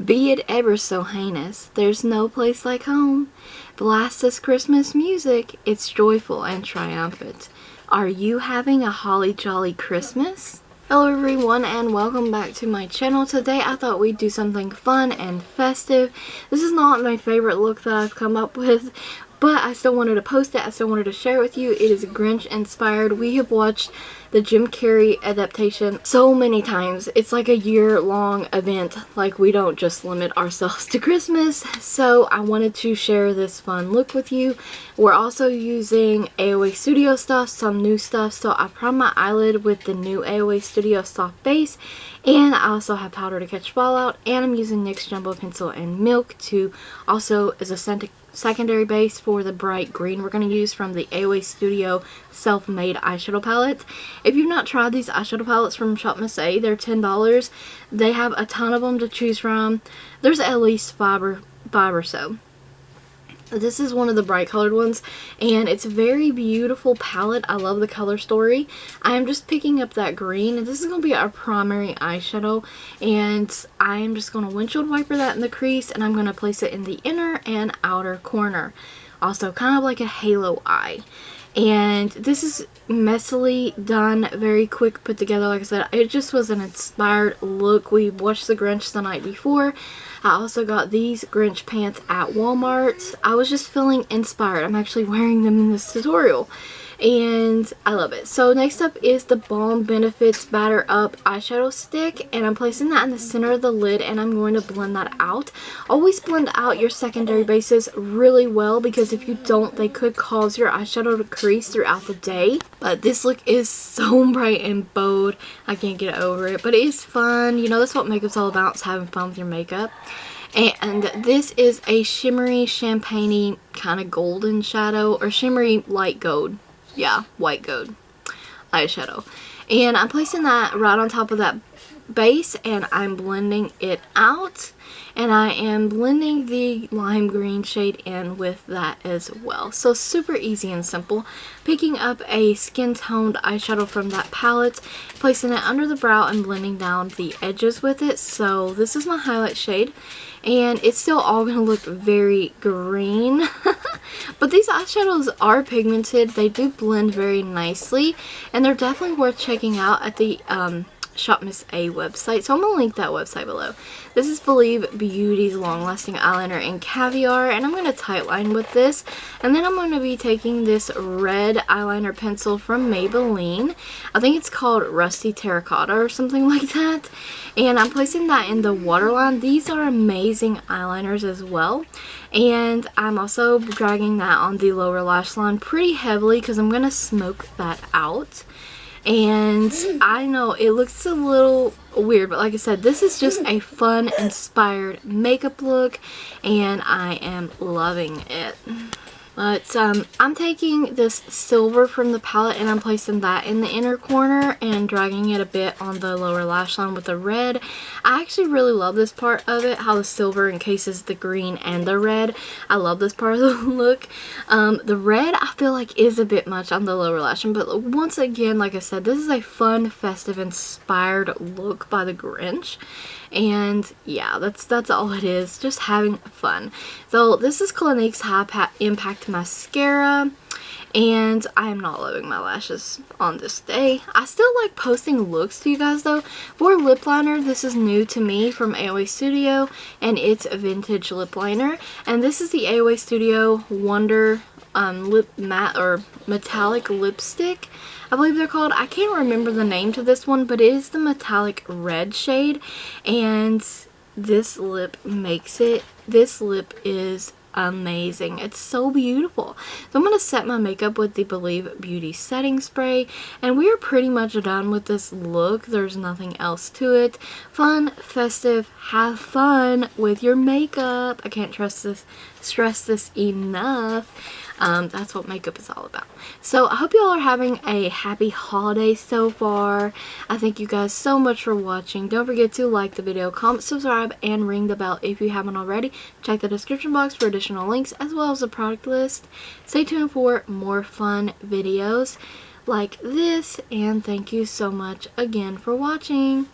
Be it ever so heinous, there's no place like home. Blast this Christmas music, it's joyful and triumphant. Are you having a holly jolly Christmas? Hello everyone and welcome back to my channel. Today I thought we'd do something fun and festive. This is not my favorite look that I've come up with, but I still wanted to post it. I still wanted to share it with you. It is Grinch inspired. We have watched the Jim Carrey adaptation so many times. It's like a year-long event. Like, we don't just limit ourselves to Christmas. So I wanted to share this fun look with you. We're also using AOA Studio stuff, some new stuff. So I primed my eyelid with the new AOA Studio soft base. And I also have powder to catch fallout. And I'm using NYX Jumbo Pencil and Milk to also as a secondary base for the bright green we're going to use from the AOA Studio self-made eyeshadow palette. If you've not tried these eyeshadow palettes from ShopMissA, they're $10. They have a ton of them to choose from. There's at least five or so. This is one of the bright colored ones, and it's a very beautiful palette. I love the color story. I am just picking up that green, and this is going to be our primary eyeshadow, and I am just going to windshield wiper that in the crease, and I'm going to place it in the inner and outer corner. Also kind of like a halo eye. And this is messily done, very quick put together. Like I said, it just was an inspired look. We watched the Grinch the night before. I also got these Grinch pants at Walmart. I was just feeling inspired. I'm actually wearing them in this tutorial. And I love it. So next up is the Balm Benefits Batter Up eyeshadow stick, and I'm placing that in the center of the lid, and I'm going to blend that out. Always blend out your secondary bases really well, because if you don't, they could cause your eyeshadow to crease throughout the day. But this look is so bright and bold, I can't get over it. But it is fun. You know, that's what makeup's all about, is having fun with your makeup. And this is a shimmery champagne-y kind of golden shadow, or shimmery light gold. Yeah, white gold eyeshadow. And I'm placing that right on top of that base, and I'm blending it out. And I am blending the lime green shade in with that as well. So super easy and simple. Picking up a skin toned eyeshadow from that palette, placing it under the brow and blending down the edges with it. So this is my highlight shade, and it's still all going to look very green. But these eyeshadows are pigmented. They do blend very nicely, and they're definitely worth checking out at the ShopMissA website. So I'm going to link that website below. This is Believe Beauty's Long Lasting Eyeliner in Caviar, and I'm going to tightline with this. And then I'm going to be taking this red eyeliner pencil from Maybelline. I think it's called Rusty Terracotta or something like that. And I'm placing that in the waterline. These are amazing eyeliners as well. And I'm also dragging that on the lower lash line pretty heavily, because I'm going to smoke that out. And I know it looks a little weird, but like I said, this is just a fun, inspired makeup look, and I am loving it. But I'm taking this silver from the palette, and I'm placing that in the inner corner and dragging it a bit on the lower lash line with the red. I actually really love this part of it, how the silver encases the green and the red. I love this part of the look. The red I feel like is a bit much on the lower lash line, but once again, like I said, this is a fun, festive, inspired look by the Grinch. And yeah, that's all it is, just having fun. So this is Clinique's High Impact Mascara, and I am not loving my lashes on this day. I still like posting looks to you guys though. For lip liner, this is new to me from AOA Studio, and it's a vintage lip liner. And this is the AOA Studio Wonder lip matte or metallic lipstick, I believe they're called. I can't remember the name to this one, but it is the metallic red shade, and this lip makes it. This lip is amazing. It's so beautiful. So I'm going to set my makeup with the Believe Beauty setting spray, and we are pretty much done with this look. There's nothing else to it. Fun, festive, have fun with your makeup. I can't stress this enough. That's what makeup is all about. So I hope you all are having a happy holiday so far. I thank you guys so much for watching. Don't forget to like the video, comment, subscribe, and ring the bell if you haven't already. Check the description box for additional links as well as a product list. Stay tuned for more fun videos like this, and thank you so much again for watching.